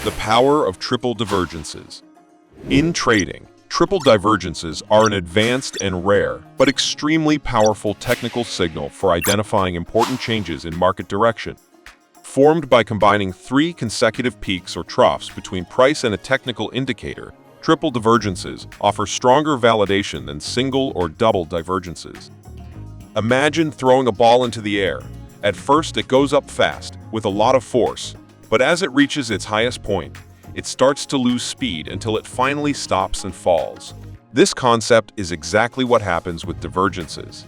The power of triple divergences. In trading, triple divergences are an advanced and rare, but extremely powerful technical signal for identifying important changes in market direction. Formed by combining three consecutive peaks or troughs between price and a technical indicator, triple divergences offer stronger validation than single or double divergences. Imagine throwing a ball into the air. At first, it goes up fast, with a lot of force, but as it reaches its highest point, it starts to lose speed until it finally stops and falls. This concept is exactly what happens with divergences.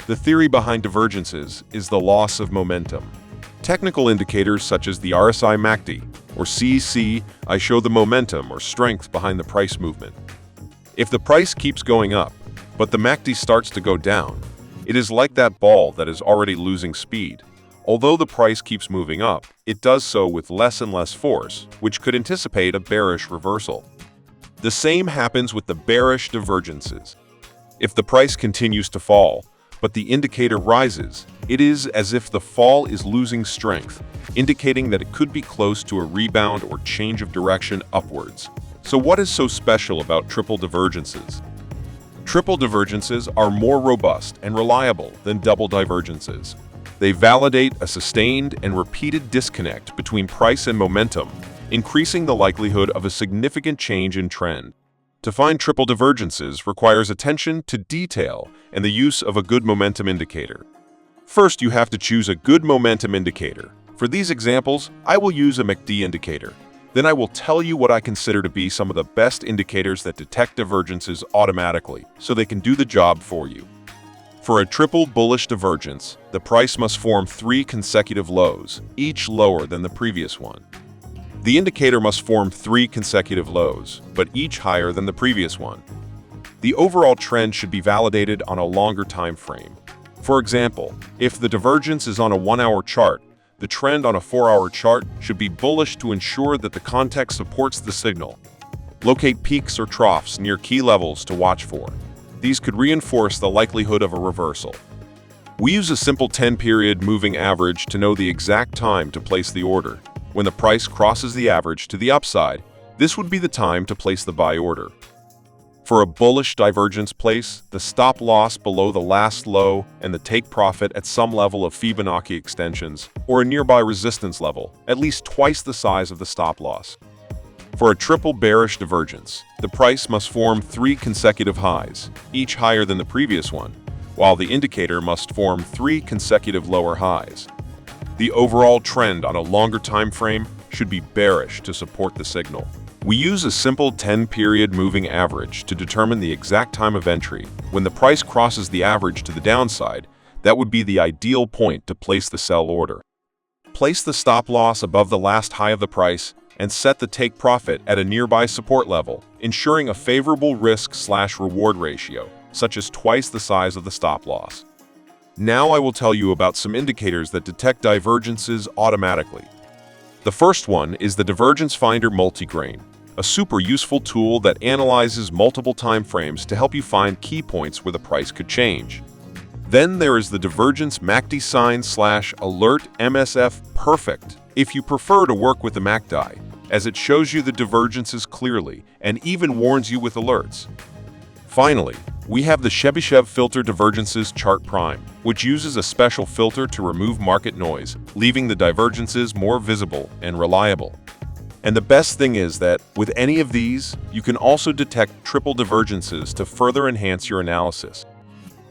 The theory behind divergences is the loss of momentum. Technical indicators such as the RSI MACD, or CCI, show the momentum or strength behind the price movement. If the price keeps going up, but the MACD starts to go down, it is like that ball that is already losing speed. Although the price keeps moving up, it does so with less and less force, which could anticipate a bearish reversal. The same happens with the bearish divergences. If the price continues to fall, but the indicator rises, it is as if the fall is losing strength, indicating that it could be close to a rebound or change of direction upwards. So what is so special about triple divergences? Triple divergences are more robust and reliable than double divergences. They validate a sustained and repeated disconnect between price and momentum, increasing the likelihood of a significant change in trend. To find triple divergences requires attention to detail and the use of a good momentum indicator. First, you have to choose a good momentum indicator. For these examples, I will use a MACD indicator. Then I will tell you what I consider to be some of the best indicators that detect divergences automatically, so they can do the job for you. For a triple bullish divergence, the price must form three consecutive lows, each lower than the previous one. The indicator must form three consecutive lows, but each higher than the previous one. The overall trend should be validated on a longer time frame. For example, if the divergence is on a 1-hour chart, the trend on a 4-hour chart should be bullish to ensure that the context supports the signal. Locate peaks or troughs near key levels to watch for. These could reinforce the likelihood of a reversal. We use a simple 10-period moving average to know the exact time to place the order. When the price crosses the average to the upside, this would be the time to place the buy order. For a bullish divergence, place the stop loss below the last low and the take profit at some level of Fibonacci extensions or a nearby resistance level, at least twice the size of the stop loss. For a triple bearish divergence, the price must form three consecutive highs, each higher than the previous one, while the indicator must form three consecutive lower highs. The overall trend on a longer time frame should be bearish to support the signal. We use a simple 10-period moving average to determine the exact time of entry. When the price crosses the average to the downside, that would be the ideal point to place the sell order. Place the stop loss above the last high of the price and set the take profit at a nearby support level, ensuring a favorable risk/reward ratio, such as twice the size of the stop loss. Now I will tell you about some indicators that detect divergences automatically. The first one is the Divergence Finder Multigrain, a super useful tool that analyzes multiple time frames to help you find key points where the price could change. Then there is the Divergence MACD Sign/Alert MSF Perfect, if you prefer to work with the MACD, as it shows you the divergences clearly and even warns you with alerts. Finally, we have the Chebyshev Filter Divergences Chart Prime, which uses a special filter to remove market noise, leaving the divergences more visible and reliable. And the best thing is that, with any of these, you can also detect triple divergences to further enhance your analysis.